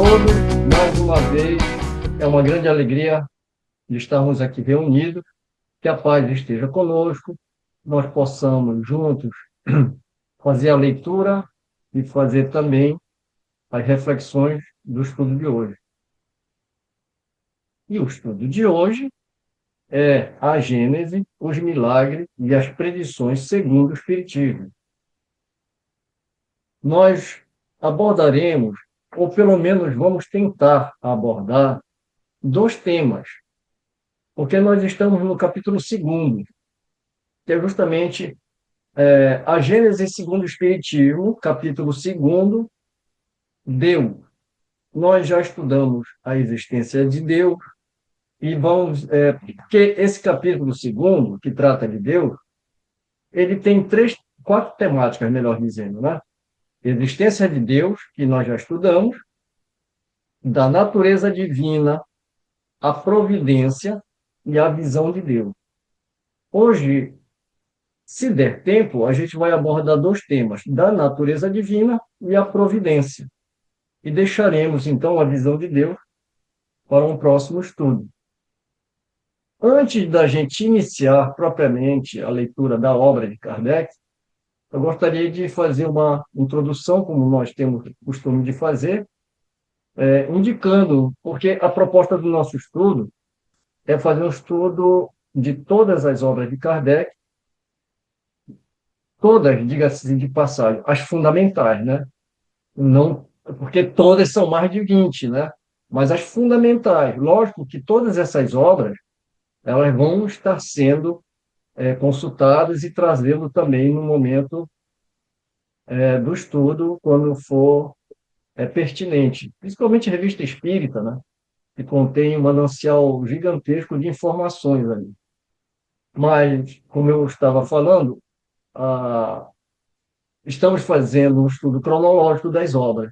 todos. Mais uma vez, é uma grande alegria de estarmos aqui reunidos. Que a paz esteja conosco, nós possamos juntos fazer a leitura e fazer também as reflexões do estudo de hoje. E o estudo de hoje é a Gênese, os milagres e as predições segundo o Espiritismo. Nós abordaremos, ou pelo menos vamos tentar abordar, dois temas, porque nós estamos no capítulo 2º, que é justamente a Gênese segundo o Espiritismo, capítulo 2º, Deus. Nós já estudamos a existência de Deus e vamos... porque esse capítulo 2º, que trata de Deus, ele tem quatro temáticas, melhor dizendo, né? Existência de Deus, que nós já estudamos, da natureza divina, a providência e a visão de Deus. Hoje, se der tempo, a gente vai abordar dois temas, da natureza divina e a providência. E deixaremos, então, a visão de Deus para um próximo estudo. Antes da gente iniciar propriamente a leitura da obra de Kardec, eu gostaria de fazer uma introdução, como nós temos o costume de fazer, indicando, porque a proposta do nosso estudo é fazer um estudo de todas as obras de Kardec, todas, diga-se de passagem, as fundamentais, né? Não, porque todas são mais de 20, né? Mas as fundamentais. Lógico que todas essas obras elas vão estar sendo consultadas e trazendo também no momento do estudo, quando for pertinente. Principalmente a revista espírita, né? Que contém um manancial gigantesco de informações ali. Mas, como eu estava falando, ah, estamos fazendo um estudo cronológico das obras.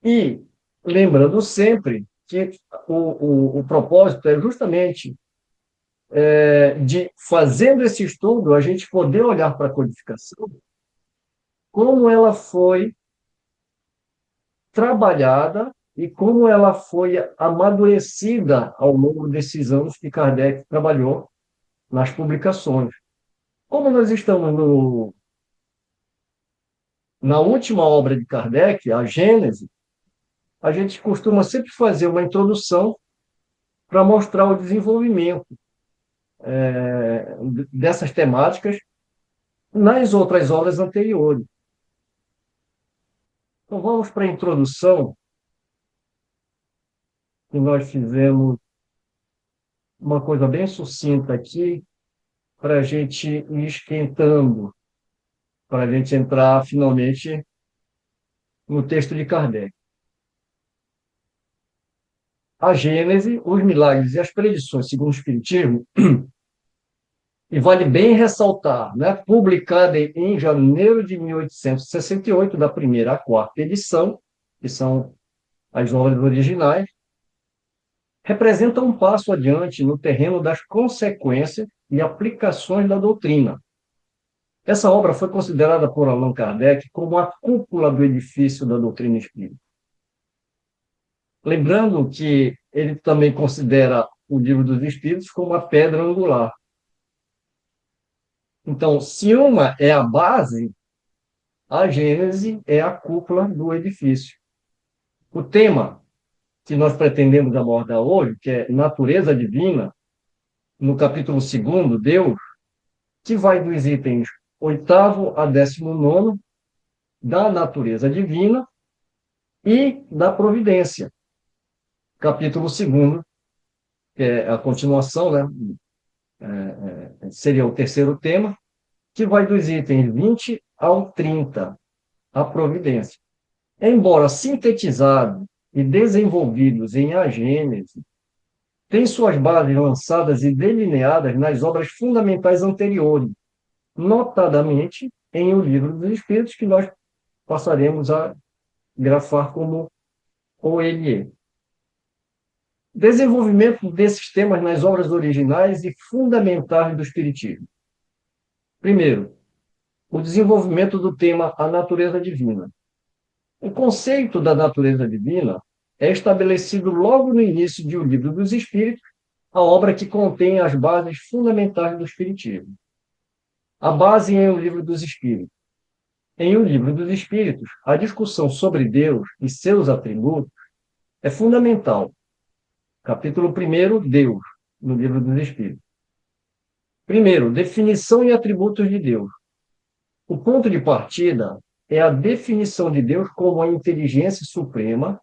E lembrando sempre que o propósito é justamente de, fazendo esse estudo, a gente poder olhar para a codificação, como ela foi trabalhada e como ela foi amadurecida ao longo desses anos que Kardec trabalhou nas publicações. Como nós estamos na última obra de Kardec, a Gênese, a gente costuma sempre fazer uma introdução para mostrar o desenvolvimento dessas temáticas nas outras obras anteriores. Então, vamos para a introdução, que nós fizemos uma coisa bem sucinta aqui, para a gente ir esquentando, para a gente entrar finalmente no texto de Kardec. A Gênese, os milagres e as predições segundo o Espiritismo, e vale bem ressaltar, né? Publicada em janeiro de 1868, da primeira à quarta edição, que são as obras originais, representa um passo adiante no terreno das consequências e aplicações da doutrina. Essa obra foi considerada por Allan Kardec como a cúpula do edifício da doutrina espírita. Lembrando que ele também considera o Livro dos Espíritos como a pedra angular. Então, se uma é a base, a Gênese é a cúpula do edifício. O tema que nós pretendemos abordar hoje, que é natureza divina, no capítulo 2º, Deus, que vai dos itens 8º a 19º, da natureza divina e da providência. Capítulo 2º, que é a continuação, né? Seria o terceiro tema, que vai dos itens 20 ao 30, a providência. Embora sintetizados e desenvolvidos em A Gênese, tem suas bases lançadas e delineadas nas obras fundamentais anteriores, notadamente em O Livro dos Espíritos, que nós passaremos a grafar como OLE. Desenvolvimento desses temas nas obras originais e fundamentais do Espiritismo. Primeiro, o desenvolvimento do tema A Natureza Divina. O conceito da natureza divina é estabelecido logo no início de O Livro dos Espíritos, a obra que contém as bases fundamentais do Espiritismo. A base em O Livro dos Espíritos. Em O Livro dos Espíritos, a discussão sobre Deus e seus atributos é fundamental. Capítulo 1, Deus, no Livro dos Espíritos. Primeiro, definição e atributos de Deus. O ponto de partida é a definição de Deus como a inteligência suprema,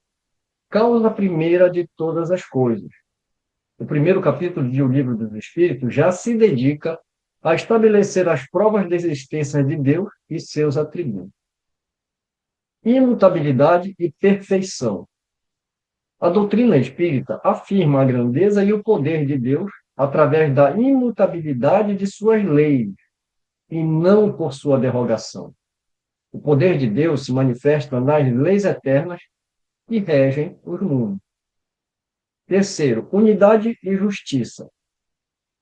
causa primeira de todas as coisas. O primeiro capítulo de O Livro dos Espíritos já se dedica a estabelecer as provas da existência de Deus e seus atributos. Imutabilidade e perfeição. A doutrina espírita afirma a grandeza e o poder de Deus através da imutabilidade de suas leis, e não por sua derrogação. O poder de Deus se manifesta nas leis eternas que regem os mundos. Terceiro, unidade e justiça.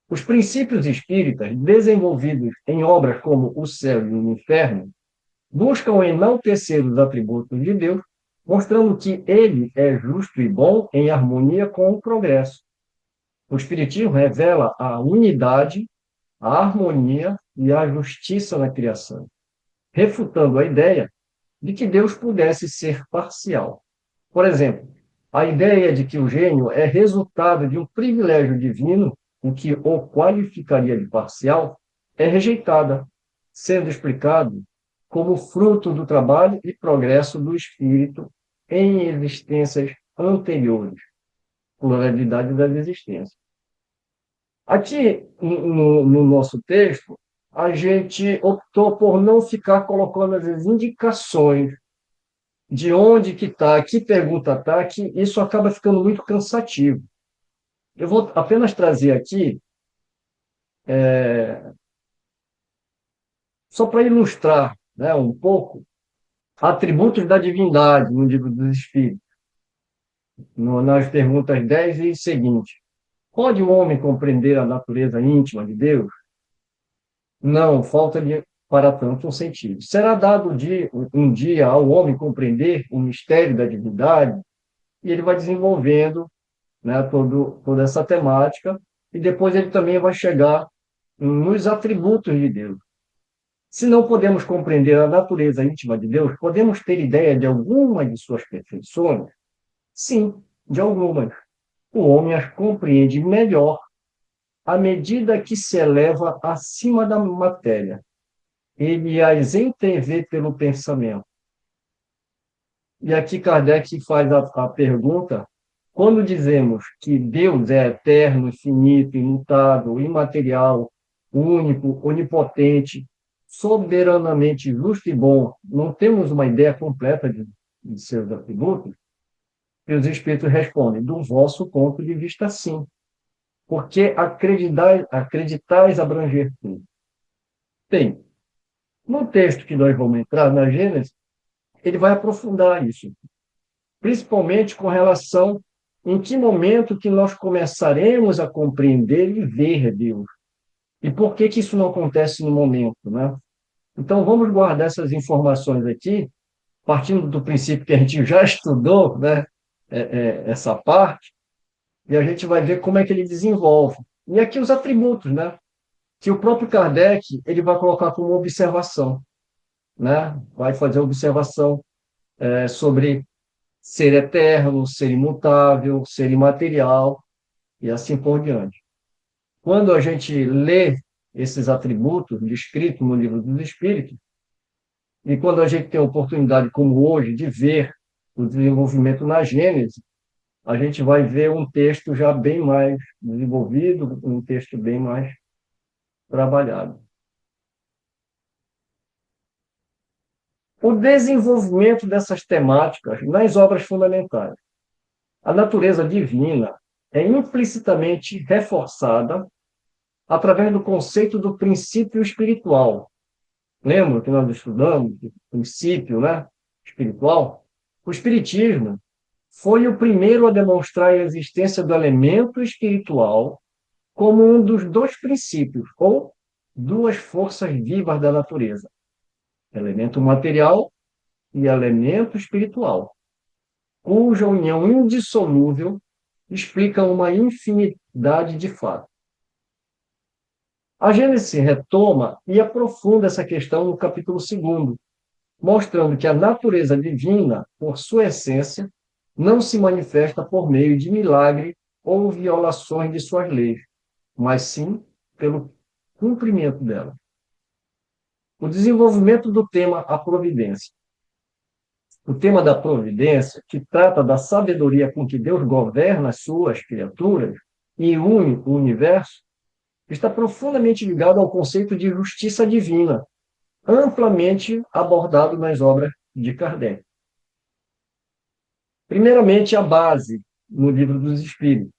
Os princípios espíritas, desenvolvidos em obras como O Céu e o Inferno, buscam enaltecer os atributos de Deus, mostrando que ele é justo e bom em harmonia com o progresso. O Espiritismo revela a unidade, a harmonia e a justiça na criação, refutando a ideia de que Deus pudesse ser parcial. Por exemplo, a ideia de que o gênio é resultado de um privilégio divino, o que o qualificaria de parcial, é rejeitada, sendo explicado como fruto do trabalho e progresso do espírito em existências anteriores, pluralidade das existências. Aqui, no nosso texto, a gente optou por não ficar colocando as indicações de onde que está, que pergunta está, que isso acaba ficando muito cansativo. Eu vou apenas trazer aqui, só para ilustrar, né, um pouco, atributos da divindade no Livro dos Espíritos, nas perguntas 10 e seguinte. Pode o homem compreender a natureza íntima de Deus? Não, falta-lhe para tanto um sentido. Será dado um dia ao homem compreender o mistério da divindade? E ele vai desenvolvendo, né, toda essa temática, e depois ele também vai chegar nos atributos de Deus. Se não podemos compreender a natureza íntima de Deus, podemos ter ideia de alguma de suas perfeições? Sim, de algumas. O homem as compreende melhor à medida que se eleva acima da matéria. Ele as entrevê pelo pensamento. E aqui Kardec faz a pergunta: quando dizemos que Deus é eterno, infinito, imutável, imaterial, único, onipotente, soberanamente justo e bom, não temos uma ideia completa de seus atributos? E os Espíritos respondem: do vosso ponto de vista, sim, porque acreditais abranger tudo. Bem, no texto que nós vamos entrar, na Gênesis, ele vai aprofundar isso, principalmente com relação em que momento que nós começaremos a compreender e ver Deus. E por que que isso não acontece no momento, né? Então, vamos guardar essas informações aqui, partindo do princípio que a gente já estudou, né? Essa parte, e a gente vai ver como é que ele desenvolve. E aqui os atributos, né? Que o próprio Kardec ele vai colocar como observação, né? Vai fazer observação sobre ser eterno, ser imutável, ser imaterial e assim por diante. Quando a gente lê esses atributos descritos no Livro dos Espíritos, e quando a gente tem a oportunidade, como hoje, de ver o desenvolvimento na Gênese, a gente vai ver um texto já bem mais desenvolvido, um texto bem mais trabalhado. O desenvolvimento dessas temáticas nas obras fundamentais. A natureza divina é implicitamente reforçada através do conceito do princípio espiritual. Lembra que nós estudamos o princípio, né, espiritual? O Espiritismo foi o primeiro a demonstrar a existência do elemento espiritual como um dos dois princípios, ou duas forças vivas da natureza: elemento material e elemento espiritual, cuja união indissolúvel explica uma infinidade de fatos. A Gênesis retoma e aprofunda essa questão no capítulo 2, mostrando que a natureza divina, por sua essência, não se manifesta por meio de milagre ou violações de suas leis, mas sim pelo cumprimento dela. O desenvolvimento do tema a providência. O tema da providência, que trata da sabedoria com que Deus governa as suas criaturas e une o universo, está profundamente ligado ao conceito de justiça divina, amplamente abordado nas obras de Kardec. Primeiramente, a base no Livro dos Espíritos.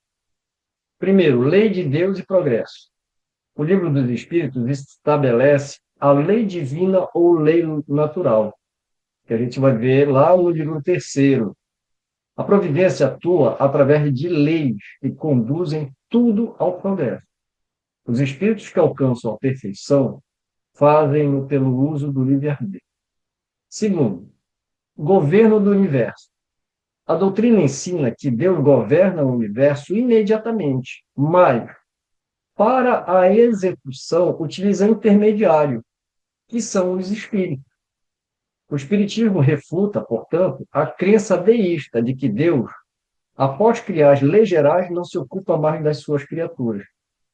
Primeiro, lei de Deus e progresso. O Livro dos Espíritos estabelece a lei divina ou lei natural, que a gente vai ver lá no livro terceiro. A providência atua através de leis que conduzem tudo ao progresso. Os espíritos que alcançam a perfeição fazem-no pelo uso do livre-arbítrio. Segundo, governo do universo. A doutrina ensina que Deus governa o universo imediatamente, mas, para a execução, utiliza intermediário, que são os espíritos. O espiritismo refuta, portanto, a crença deísta de que Deus, após criar as leis gerais, não se ocupa mais das suas criaturas,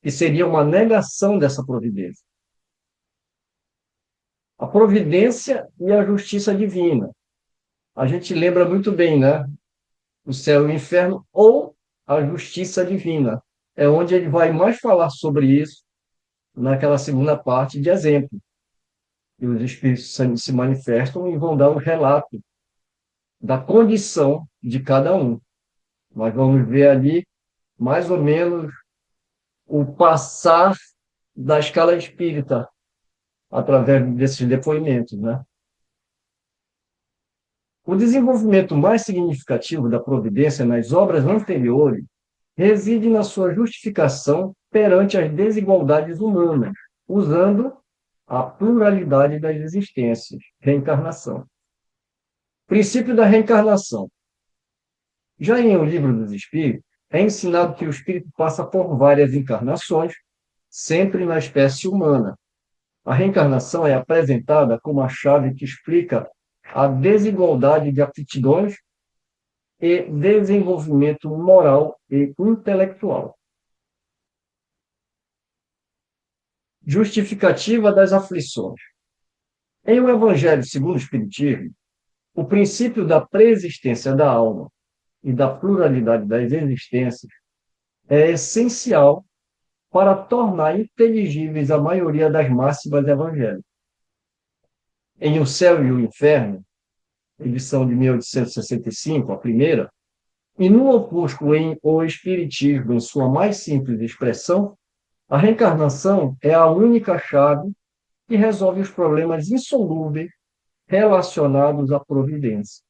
que seria uma negação dessa providência. A providência e a justiça divina. A gente lembra muito bem, né? O céu e o inferno ou a justiça divina. É onde ele vai mais falar sobre isso naquela segunda parte de exemplo. E os espíritos se manifestam e vão dar um relato da condição de cada um. Nós vamos ver ali, mais ou menos, o passar da escala espírita através desses depoimentos, né? O desenvolvimento mais significativo da providência nas obras anteriores reside na sua justificação perante as desigualdades humanas, usando a pluralidade das existências, reencarnação. Princípio da reencarnação. Já em O Livro dos Espíritos, é ensinado que o espírito passa por várias encarnações, sempre na espécie humana. A reencarnação é apresentada como a chave que explica a desigualdade de aptidões e desenvolvimento moral e intelectual. Justificativa das aflições. Em O Evangelho segundo o Espiritismo, o princípio da preexistência da alma e da pluralidade das existências é essencial para tornar inteligíveis a maioria das máximas evangélicas. Em O Céu e o Inferno, edição de 1865, a primeira, e no opúsculo em O Espiritismo, em sua mais simples expressão, a reencarnação é a única chave que resolve os problemas insolúveis relacionados à providência,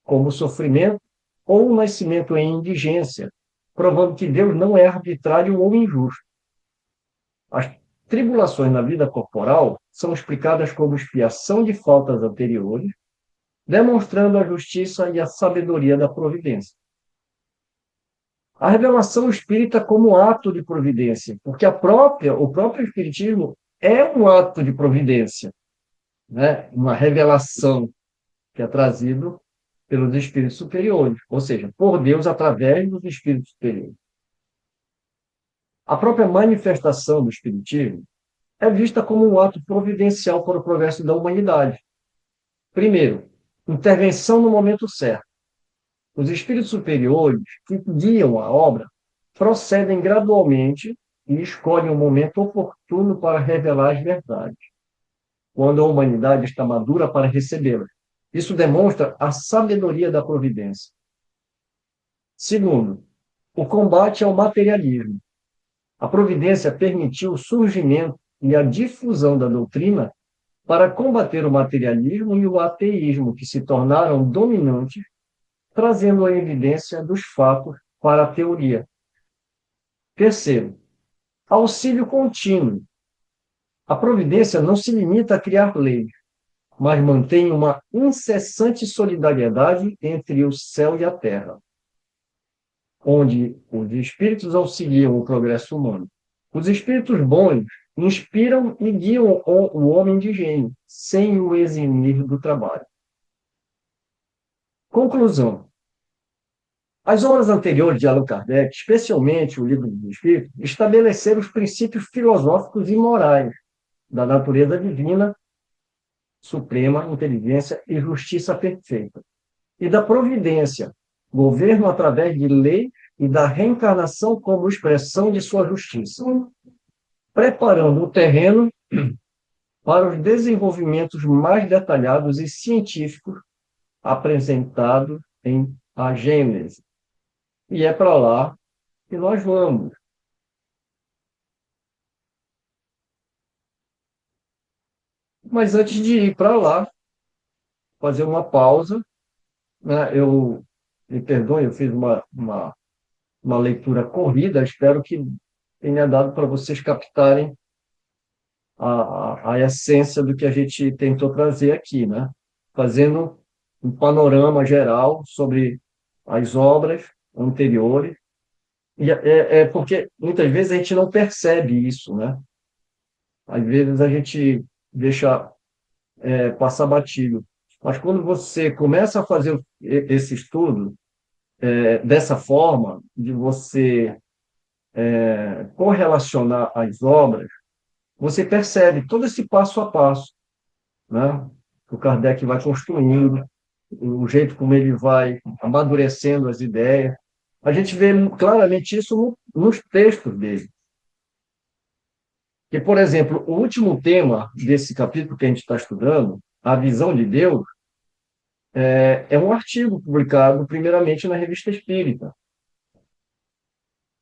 como o sofrimento ou o nascimento em indigência, provando que Deus não é arbitrário ou injusto. As tribulações na vida corporal são explicadas como expiação de faltas anteriores, demonstrando a justiça e a sabedoria da providência. A revelação espírita como ato de providência, porque o próprio espiritismo é um ato de providência, né? Uma revelação que é trazido pelos espíritos superiores, ou seja, por Deus através dos espíritos superiores. A própria manifestação do espiritismo é vista como um ato providencial para o progresso da humanidade. Primeiro, intervenção no momento certo. Os espíritos superiores que guiam a obra procedem gradualmente e escolhem o momento oportuno para revelar as verdades, quando a humanidade está madura para recebê-las. Isso demonstra a sabedoria da providência. Segundo, o combate ao materialismo. A providência permitiu o surgimento e a difusão da doutrina para combater o materialismo e o ateísmo, que se tornaram dominantes, trazendo a evidência dos fatos para a teoria. Terceiro, auxílio contínuo. A providência não se limita a criar leis. mas mantém uma incessante solidariedade entre o céu e a terra, onde os espíritos auxiliam o progresso humano. Os espíritos bons inspiram e guiam o homem de gênio, sem o eximir do trabalho. Conclusão. As obras anteriores de Allan Kardec, especialmente o Livro dos Espíritos, estabeleceram os princípios filosóficos e morais da natureza divina, suprema, inteligência e justiça perfeita, e da providência, governo através de lei e da reencarnação como expressão de sua justiça, preparando o terreno para os desenvolvimentos mais detalhados e científicos apresentados em A Gênese. E é para lá que nós vamos. Mas antes de ir para lá, fazer uma pausa, né? Me perdoe, eu fiz uma leitura corrida, espero que tenha dado para vocês captarem a essência do que a gente tentou trazer aqui, né? Fazendo um panorama geral sobre as obras anteriores. E é porque muitas vezes a gente não percebe isso, né? Às vezes a gente deixa passar batido. Mas quando você começa a fazer esse estudo dessa forma, de você correlacionar as obras, você percebe todo esse passo a passo, né? Que o Kardec vai construindo, o jeito como ele vai amadurecendo as ideias. A gente vê claramente isso nos textos dele. Que, por exemplo, o último tema desse capítulo que a gente está estudando, a visão de Deus, é um artigo publicado primeiramente na Revista Espírita.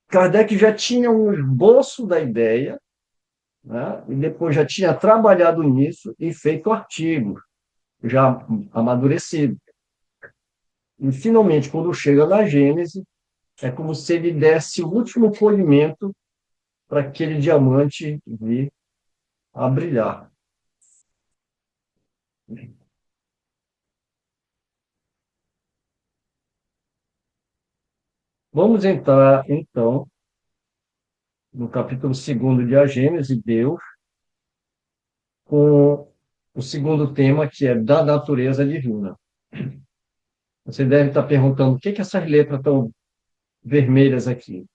Kardec já tinha um esboço da ideia, né? E depois já tinha trabalhado nisso e feito artigos, já amadurecido. E, finalmente, quando chega na Gênese, é como se ele desse o último polimento para aquele diamante vir a brilhar. Vamos entrar, então, no capítulo 2 de A Gênese, Deus, com o segundo tema, que é da natureza divina. Você deve estar perguntando, por que essas letras estão vermelhas aqui?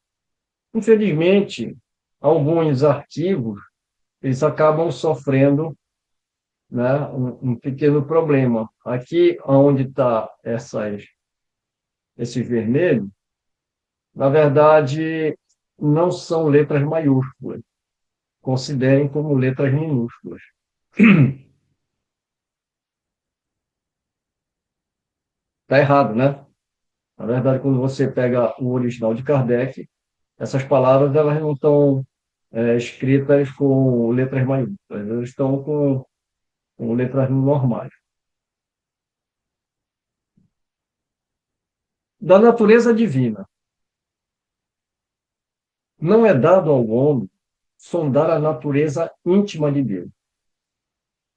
Infelizmente, alguns arquivos, eles acabam sofrendo, né, um pequeno problema. Aqui, onde está esses vermelhos, na verdade, não são letras maiúsculas. Considerem como letras minúsculas. Está errado, né? Na verdade, quando você pega o original de Kardec, essas palavras elas não estão escritas com letras maiúsculas, elas estão com letras normais. Da natureza divina. Não é dado ao homem sondar a natureza íntima de Deus.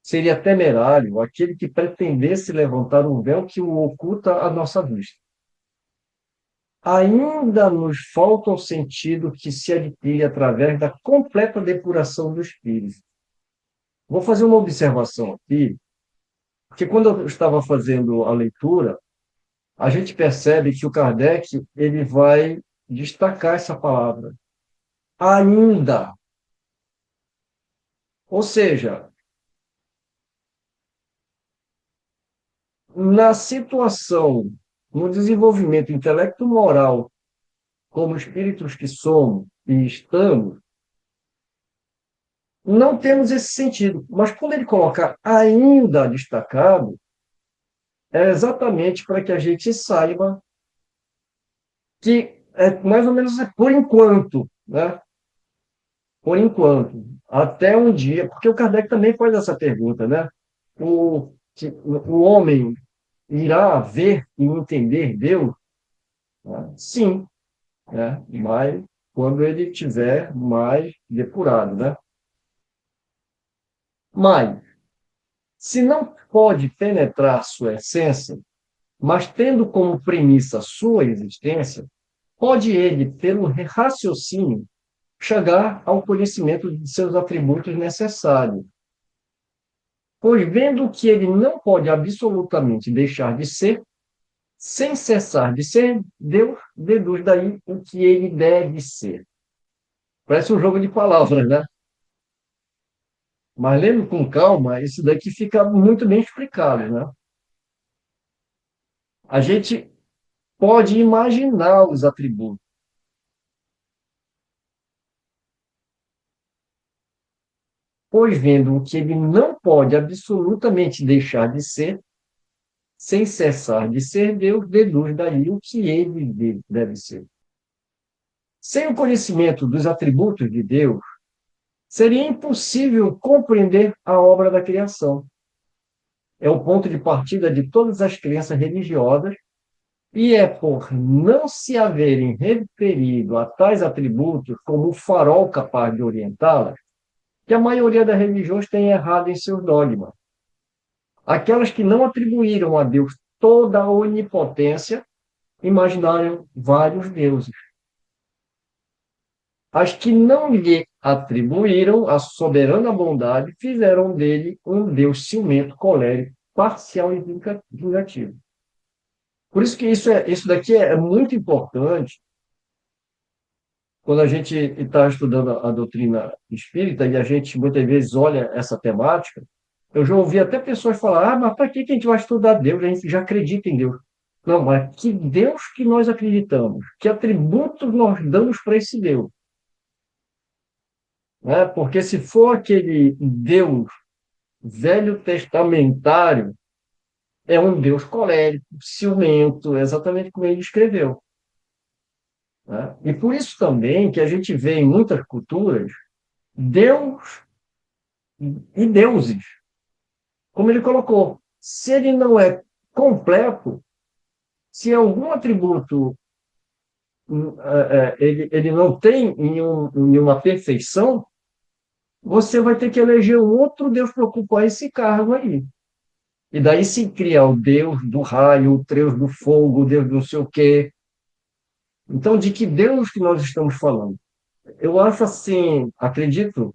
Seria temerário aquele que pretendesse levantar um véu que o oculta à nossa vista. Ainda nos falta o sentido que se adquire através da completa depuração do espírito. Vou fazer uma observação aqui, porque quando eu estava fazendo a leitura, a gente percebe que o Kardec ele vai destacar essa palavra, ainda. Ou seja, na situação, no desenvolvimento intelecto-moral, como espíritos que somos e estamos, não temos esse sentido. Mas quando ele coloca ainda destacado, é exatamente para que a gente saiba que é mais ou menos por enquanto, né? Por enquanto, até um dia, porque o Kardec também faz essa pergunta, né? O homem irá ver e entender Deus? Né? Sim, né? Mas quando ele tiver mais depurado, né? Mas Se não pode penetrar sua essência, mas tendo como premissa sua existência, pode ele, pelo raciocínio, chegar ao conhecimento de seus atributos necessários. Pois, vendo que ele não pode absolutamente deixar de ser, sem cessar de ser, Deus deduz daí o que ele deve ser. Parece um jogo de palavras, né? Mas lendo com calma, isso daqui fica muito bem explicado, né? A gente pode imaginar os atributos, pois vendo o que ele não pode absolutamente deixar de ser, sem cessar de ser Deus, deduz daí o que ele deve ser. Sem o conhecimento dos atributos de Deus, seria impossível compreender a obra da criação. É o ponto de partida de todas as crenças religiosas, e é por não se haverem referido a tais atributos como o farol capaz de orientá-las, que a maioria das religiões tem errado em seus dogmas. Aquelas que não atribuíram a Deus toda a onipotência, imaginaram vários deuses. As que não lhe atribuíram a soberana bondade, fizeram dele um Deus ciumento, colérico, parcial e vingativo. Por isso que isso daqui é muito importante quando a gente está estudando a doutrina espírita e a gente muitas vezes olha essa temática. Eu já ouvi até pessoas falar: mas para que a gente vai estudar Deus? A gente já acredita em Deus. Não, mas que Deus que nós acreditamos? Que atributos nós damos para esse Deus? Né? Porque se for aquele Deus velho testamentário, é um Deus colérico, ciumento, exatamente como ele escreveu. Né? E por isso também que a gente vê em muitas culturas Deus e deuses, como ele colocou. Se ele não é completo, se algum atributo ele não tem em uma perfeição, você vai ter que eleger um outro Deus para ocupar esse cargo aí. E daí se cria o Deus do raio, o Deus do fogo, o Deus do não sei o quê. Então, de que Deus que nós estamos falando? Eu acho assim, acredito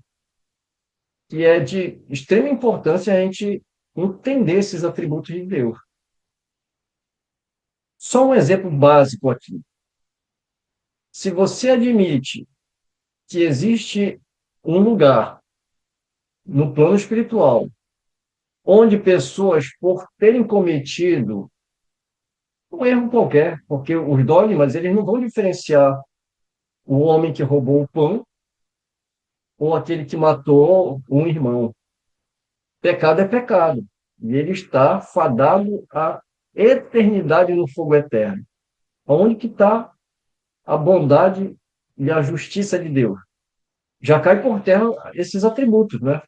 que é de extrema importância a gente entender esses atributos de Deus. Só um exemplo básico aqui. Se você admite que existe um lugar no plano espiritual onde pessoas, por terem cometido um erro qualquer, porque os dogmas eles não vão diferenciar o homem que roubou o pão ou aquele que matou um irmão. Pecado é pecado. E ele está fadado à eternidade no fogo eterno. Onde que está a bondade e a justiça de Deus? Já cai por terra esses atributos, né?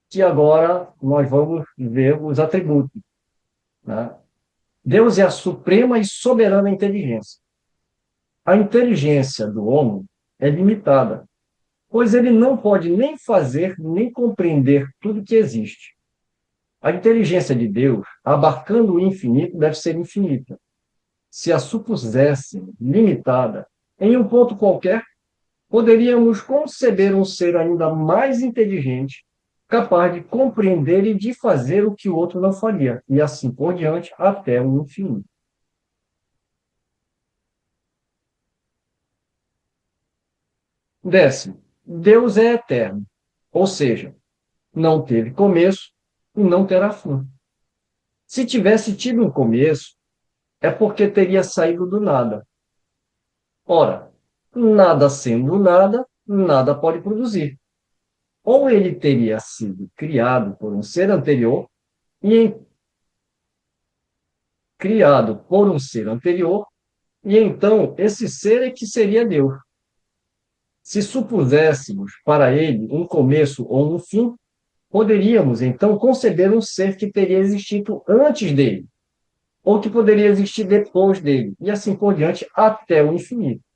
Que agora nós vamos ver os atributos. Né? Deus é a suprema e soberana inteligência. A inteligência do homem é limitada, pois ele não pode nem fazer nem compreender tudo que existe. A inteligência de Deus, abarcando o infinito, deve ser infinita. Se a supusesse limitada em um ponto qualquer, poderíamos conceber um ser ainda mais inteligente, capaz de compreender e de fazer o que o outro não faria, e assim por diante, até o infinito. Décimo, Deus é eterno, ou seja, não teve começo e não terá fim. Se tivesse tido um começo, é porque teria saído do nada. Ora, nada sendo nada, nada pode produzir. Ou ele teria sido criado por um ser anterior, e criado por um ser anterior, e então esse ser é que seria Deus. Se supuséssemos para ele um começo ou um fim, poderíamos então conceber um ser que teria existido antes dele, ou que poderia existir depois dele, e assim por diante até o infinito.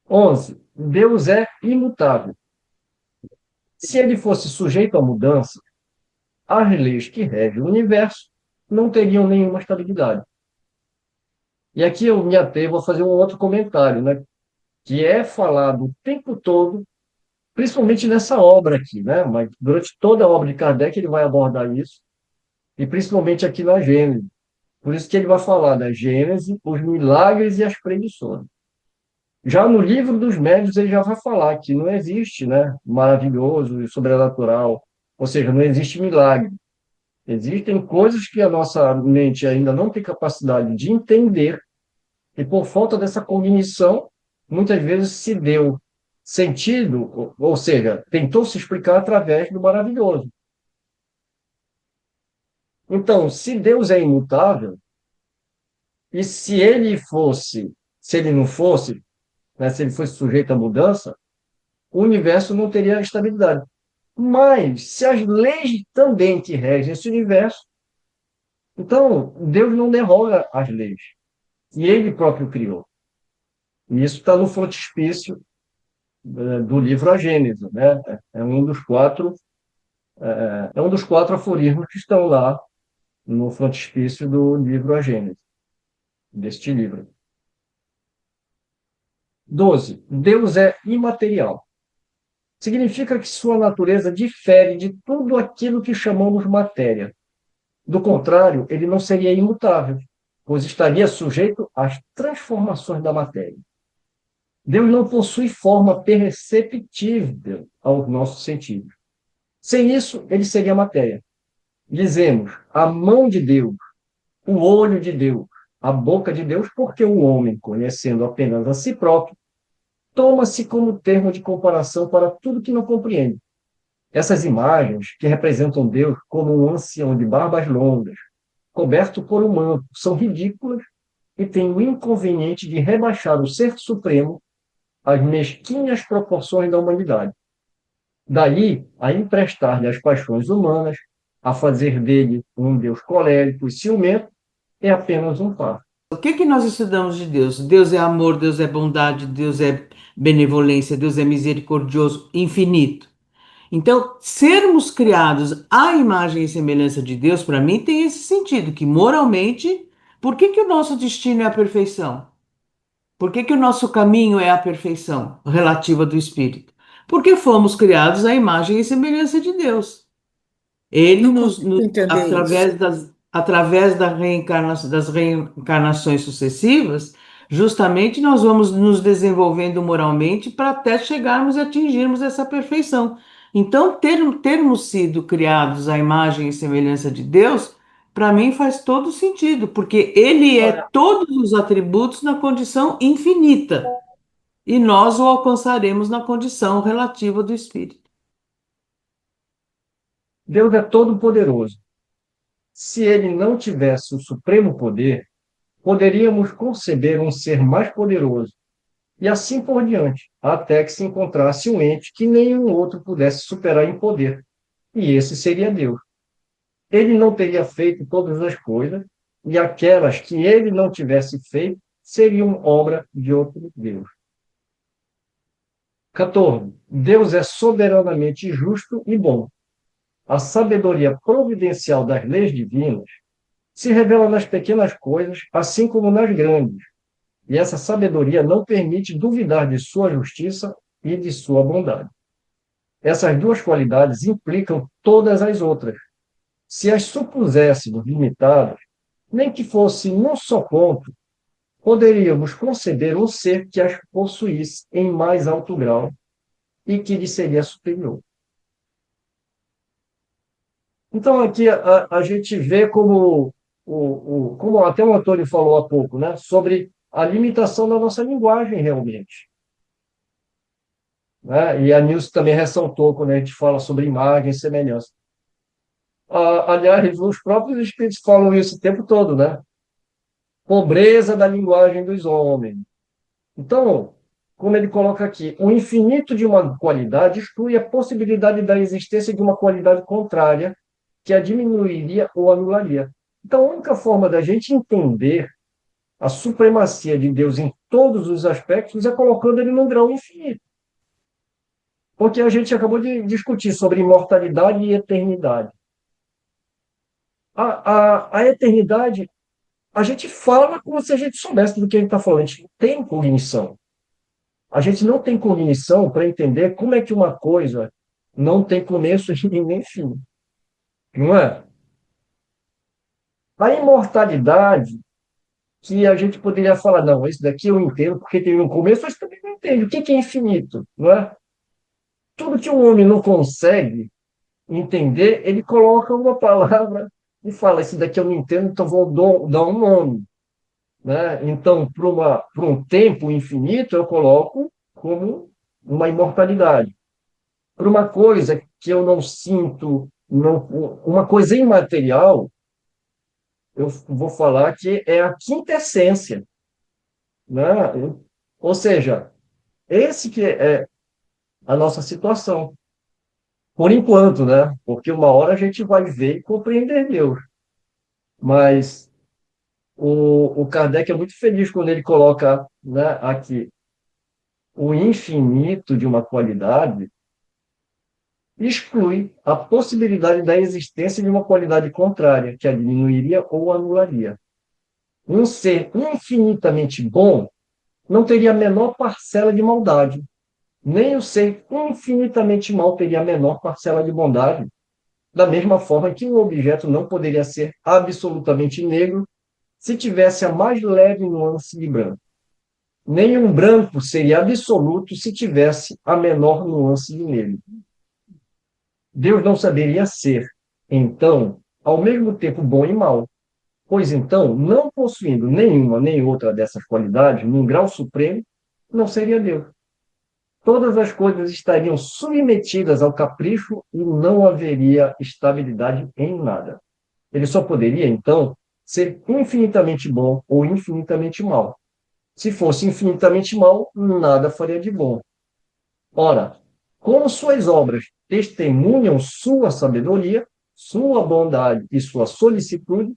11. Deus é imutável. Se ele fosse sujeito à mudança, as leis que regem o universo não teriam nenhuma estabilidade. E aqui eu me atevo vou fazer um outro comentário, né? Que é falado o tempo todo, principalmente nessa obra aqui, né? Mas durante toda a obra de Kardec ele vai abordar isso, e principalmente aqui na Gênese. Por isso que ele vai falar da Gênese, os milagres e as predições. Já no livro dos médiuns ele já vai falar que não existe, né, maravilhoso e sobrenatural, ou seja, não existe milagre. Existem coisas que a nossa mente ainda não tem capacidade de entender, e por falta dessa cognição, muitas vezes se deu sentido, ou seja, tentou se explicar através do maravilhoso. Então, se Deus é imutável, e se ele não fosse, né, se ele fosse sujeito à mudança, o universo não teria estabilidade. Mas, se as leis também que regem esse universo, então Deus não derroga as leis. E ele próprio criou. E isso está no frontispício do livro A Gênese, né? É um dos quatro aforismos que estão lá no frontispício do livro A Gênese, deste livro. 12. Deus é imaterial. Significa que sua natureza difere de tudo aquilo que chamamos matéria. Do contrário, ele não seria imutável, pois estaria sujeito às transformações da matéria. Deus não possui forma perceptível aos nossos sentidos. Sem isso, ele seria matéria. Dizemos a mão de Deus, o olho de Deus, a boca de Deus, porque o homem, conhecendo apenas a si próprio, toma-se como termo de comparação para tudo que não compreende. Essas imagens, que representam Deus como um ancião de barbas longas, coberto por um manto, são ridículas e têm o inconveniente de rebaixar o Ser Supremo às mesquinhas proporções da humanidade. Daí a emprestar-lhe as paixões humanas, a fazer dele um Deus colérico e ciumento, é apenas um passo. O que que nós estudamos de Deus? Deus é amor, Deus é bondade, Deus é benevolência, Deus é misericordioso, infinito. Então, sermos criados à imagem e semelhança de Deus, para mim, tem esse sentido, que moralmente, por que que o nosso destino é a perfeição? Por que que o nosso caminho é a perfeição relativa do Espírito? Porque fomos criados à imagem e semelhança de Deus. Ele Não consigo entender isso. através das reencarnações sucessivas, justamente nós vamos nos desenvolvendo moralmente para até chegarmos e atingirmos essa perfeição. Então, termos sido criados à imagem e semelhança de Deus, para mim faz todo sentido, porque Ele é Olha, todos os atributos na condição infinita, e nós o alcançaremos na condição relativa do Espírito. Deus é todo-poderoso. Se ele não tivesse o supremo poder, poderíamos conceber um ser mais poderoso, e assim por diante, até que se encontrasse um ente que nenhum outro pudesse superar em poder, e esse seria Deus. Ele não teria feito todas as coisas, e aquelas que ele não tivesse feito seriam obra de outro Deus. 14. Deus é soberanamente justo e bom. A sabedoria providencial das leis divinas se revela nas pequenas coisas, assim como nas grandes, e essa sabedoria não permite duvidar de sua justiça e de sua bondade. Essas duas qualidades implicam todas as outras. Se as supuséssemos limitadas, nem que fosse num só ponto, poderíamos conceber um ser que as possuísse em mais alto grau e que lhe seria superior. Então, aqui a gente vê como até o Antônio falou há pouco, né, sobre a limitação da nossa linguagem, realmente. Né? E a Nilce também ressaltou quando a gente fala sobre imagem e semelhança. Aliás, os próprios espíritos falam isso o tempo todo, né? Pobreza da linguagem dos homens. Então, como ele coloca aqui, o infinito de uma qualidade exclui a possibilidade da existência de uma qualidade contrária que a diminuiria ou anularia. Então, a única forma da gente entender a supremacia de Deus em todos os aspectos, é colocando ele num grau infinito. Porque a gente acabou de discutir sobre imortalidade e eternidade. A eternidade, a gente fala como se a gente soubesse do que a gente está falando. A gente não tem cognição. A gente não tem cognição para entender como é que uma coisa não tem começo e nem fim. Não é? A imortalidade, que a gente poderia falar, não, isso daqui eu entendo porque tem um começo, mas também não entendo. O que é infinito? Não é? Tudo que o homem não consegue entender, ele coloca uma palavra e fala, isso daqui eu não entendo, então vou dar um nome. Né? Então, para um tempo infinito, eu coloco como uma imortalidade. Para uma coisa que eu não sinto, uma coisa imaterial, eu vou falar que é a quintessência. Né? Ou seja, esse que é a nossa situação. Por enquanto, né? Porque uma hora a gente vai ver e compreender Deus. Mas o Kardec é muito feliz quando ele coloca, né, aqui o infinito de uma qualidade exclui a possibilidade da existência de uma qualidade contrária, que a diminuiria ou anularia. Um ser infinitamente bom não teria a menor parcela de maldade, nem o ser infinitamente mal teria a menor parcela de bondade, da mesma forma que um objeto não poderia ser absolutamente negro se tivesse a mais leve nuance de branco. Nenhum branco seria absoluto se tivesse a menor nuance de negro. Deus não saberia ser, então, ao mesmo tempo bom e mau, pois então, não possuindo nenhuma nem outra dessas qualidades, num grau supremo, não seria Deus. Todas as coisas estariam submetidas ao capricho e não haveria estabilidade em nada. Ele só poderia, então, ser infinitamente bom ou infinitamente mau. Se fosse infinitamente mau, nada faria de bom. Ora, como suas obras testemunham sua sabedoria, sua bondade e sua solicitude,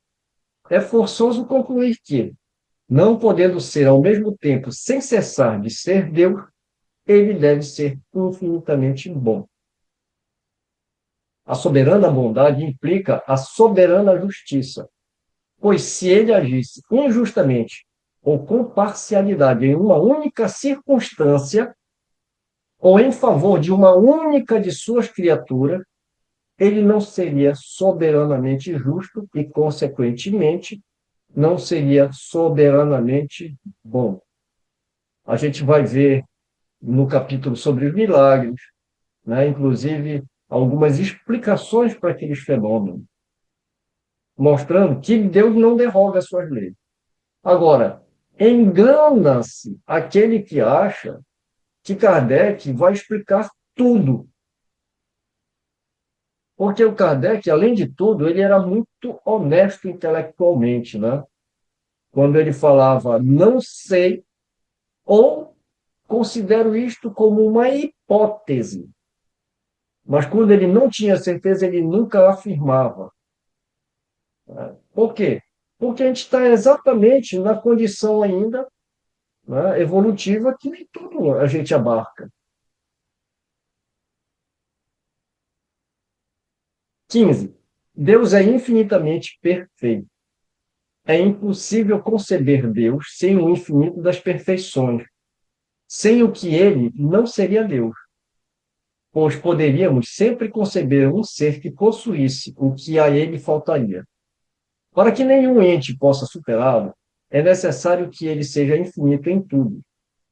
é forçoso concluir que, não podendo ser ao mesmo tempo sem cessar de ser Deus, ele deve ser infinitamente bom. A soberana bondade implica a soberana justiça, pois se ele agisse injustamente ou com parcialidade em uma única circunstância, ou em favor de uma única de suas criaturas, ele não seria soberanamente justo e, consequentemente, não seria soberanamente bom. A gente vai ver no capítulo sobre os milagres, né, inclusive, algumas explicações para aqueles fenômenos, mostrando que Deus não derroga suas leis. Agora, engana-se aquele que acha que Kardec vai explicar tudo. Porque o Kardec, além de tudo, ele era muito honesto intelectualmente, né? Quando ele falava, não sei, ou considero isto como uma hipótese. Mas quando ele não tinha certeza, ele nunca afirmava. Por quê? Porque a gente está exatamente na condição ainda, né, evolutiva que nem tudo a gente abarca. 15. Deus é infinitamente perfeito. É impossível conceber Deus sem o infinito das perfeições, sem o que ele não seria Deus, pois poderíamos sempre conceber um ser que possuísse o que a ele faltaria. Para que nenhum ente possa superá-lo, é necessário que ele seja infinito em tudo,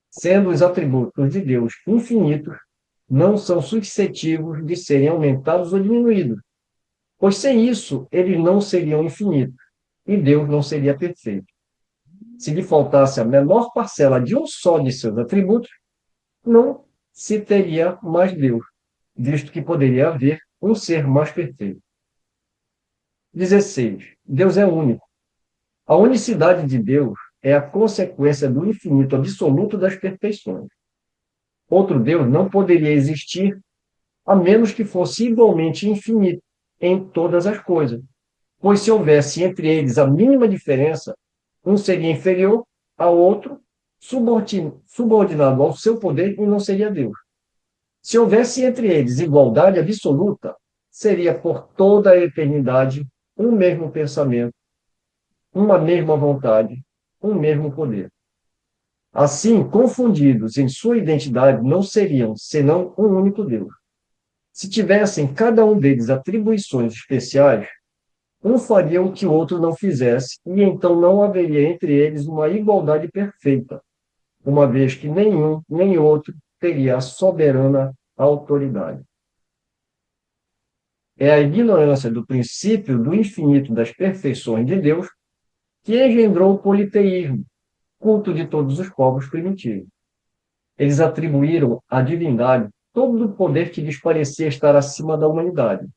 sendo os atributos de Deus infinitos, não são suscetíveis de serem aumentados ou diminuídos, pois sem isso eles não seriam infinitos, e Deus não seria perfeito. Se lhe faltasse a menor parcela de um só de seus atributos, não se teria mais Deus, visto que poderia haver um ser mais perfeito. 16. Deus é único. A unicidade de Deus é a consequência do infinito absoluto das perfeições. Outro Deus não poderia existir a menos que fosse igualmente infinito em todas as coisas, pois se houvesse entre eles a mínima diferença, um seria inferior ao outro subordinado ao seu poder e não seria Deus. Se houvesse entre eles igualdade absoluta, seria por toda a eternidade um mesmo pensamento, uma mesma vontade, um mesmo poder. Assim, confundidos em sua identidade, não seriam senão um único Deus. Se tivessem cada um deles atribuições especiais, um faria o que o outro não fizesse, e então não haveria entre eles uma igualdade perfeita, uma vez que nenhum nem outro teria a soberana autoridade. É a ignorância do princípio do infinito das perfeições de Deus que engendrou o politeísmo, culto de todos os povos primitivos. Eles atribuíram à divindade todo o poder que lhes parecia estar acima da humanidade.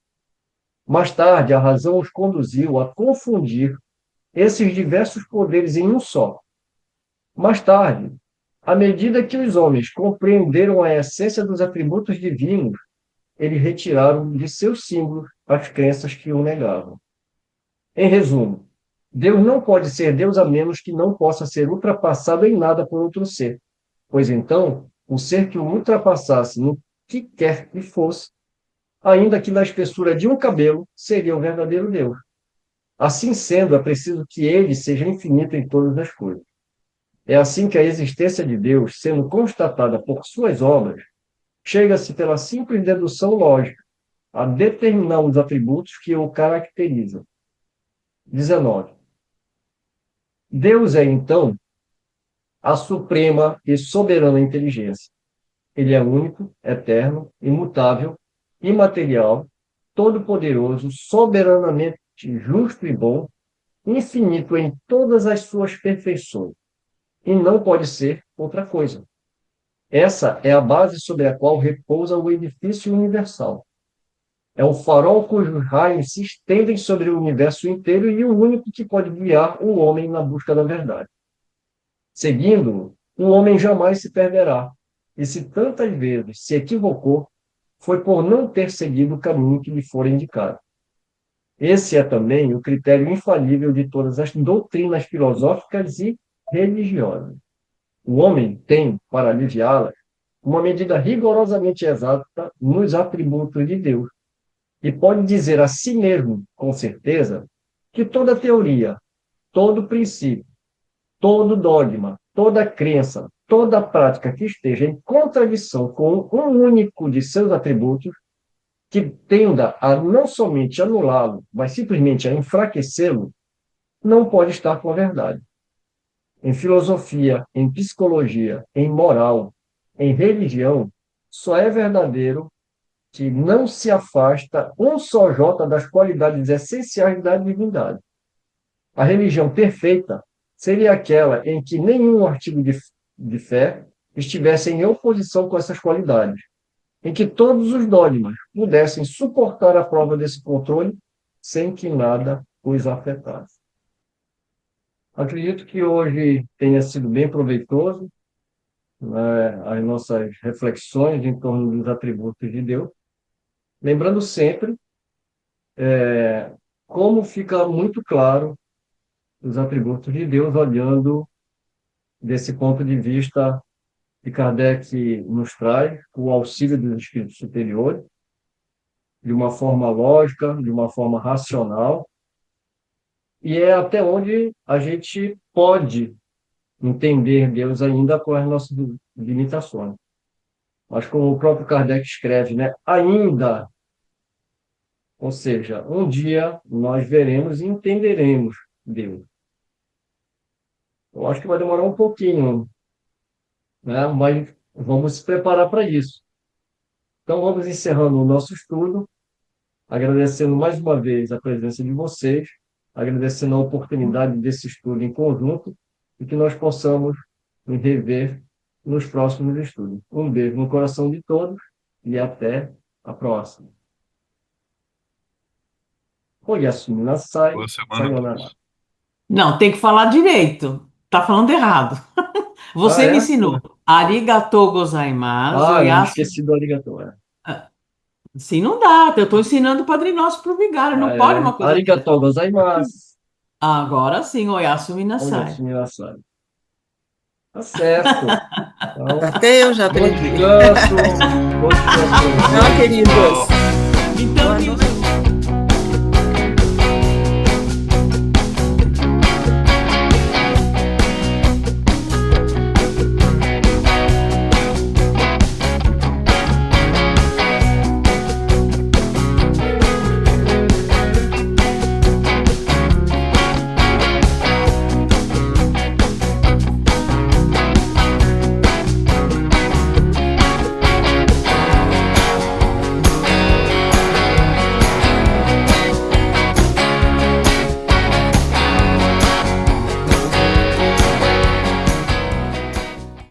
Mais tarde, a razão os conduziu a confundir esses diversos poderes em um só. Mais tarde, à medida que os homens compreenderam a essência dos atributos divinos, eles retiraram de seus símbolos as crenças que o negavam. Em resumo, Deus não pode ser Deus a menos que não possa ser ultrapassado em nada por outro ser, pois então, o ser que o ultrapassasse no que quer que fosse, ainda que na espessura de um cabelo, seria o verdadeiro Deus. Assim sendo, é preciso que ele seja infinito em todas as coisas. É assim que a existência de Deus, sendo constatada por suas obras, chega-se pela simples dedução lógica a determinar os atributos que o caracterizam. 19. Deus é, então, a suprema e soberana inteligência. Ele é único, eterno, imutável, imaterial, todo-poderoso, soberanamente justo e bom, infinito em todas as suas perfeições, e não pode ser outra coisa. Essa é a base sobre a qual repousa o edifício universal. É o farol cujos raios se estendem sobre o universo inteiro e o único que pode guiar o homem na busca da verdade. Seguindo-o, o homem jamais se perderá, e se tantas vezes se equivocou, foi por não ter seguido o caminho que lhe fora indicado. Esse é também o critério infalível de todas as doutrinas filosóficas e religiosas. O homem tem, para aliviá-las, uma medida rigorosamente exata nos atributos de Deus, e pode dizer a si mesmo, com certeza, que toda teoria, todo princípio, todo dogma, toda crença, toda prática que esteja em contradição com um único de seus atributos, que tenda a não somente anulá-lo, mas simplesmente a enfraquecê-lo, não pode estar com a verdade. Em filosofia, em psicologia, em moral, em religião, só é verdadeiro que não se afasta um só jota das qualidades essenciais da divindade. A religião perfeita seria aquela em que nenhum artigo de fé estivesse em oposição com essas qualidades, em que todos os dogmas pudessem suportar a prova desse controle sem que nada os afetasse. Acredito que hoje tenha sido bem proveitoso, né, as nossas reflexões em torno dos atributos de Deus, lembrando sempre como fica muito claro os atributos de Deus olhando desse ponto de vista que Kardec nos traz, com o auxílio dos espíritos superiores, de uma forma lógica, de uma forma racional, e é até onde a gente pode entender Deus ainda com as nossas limitações. Mas como o próprio Kardec escreve, né? Ainda, ou seja, um dia nós veremos e entenderemos Deus. Eu acho que vai demorar um pouquinho, né? Mas vamos se preparar para isso. Então, vamos encerrando o nosso estudo, agradecendo mais uma vez a presença de vocês, agradecendo a oportunidade desse estudo em conjunto e que nós possamos nos rever nos próximos estudos. Um beijo no coração de todos e até a próxima. Oyasumi Nasai, Boa semana a sayonara. todos. Não, tem que falar direito. Tá falando errado. Você me É? ensinou. Arigatou gozaimasu, Eu me oyasu. esqueci do arigato. Assim não dá. Eu estou ensinando o Padre Nosso para o vigário. Não pode uma coisa dessa. Arigatou gozaimasu. Agora sim, oyasu minasai. Oyasumi Nasai. Tá certo. Então, Até eu já bom aprendi. descanso. Bom descanso. Tchau, queridos. Então, Boa noite.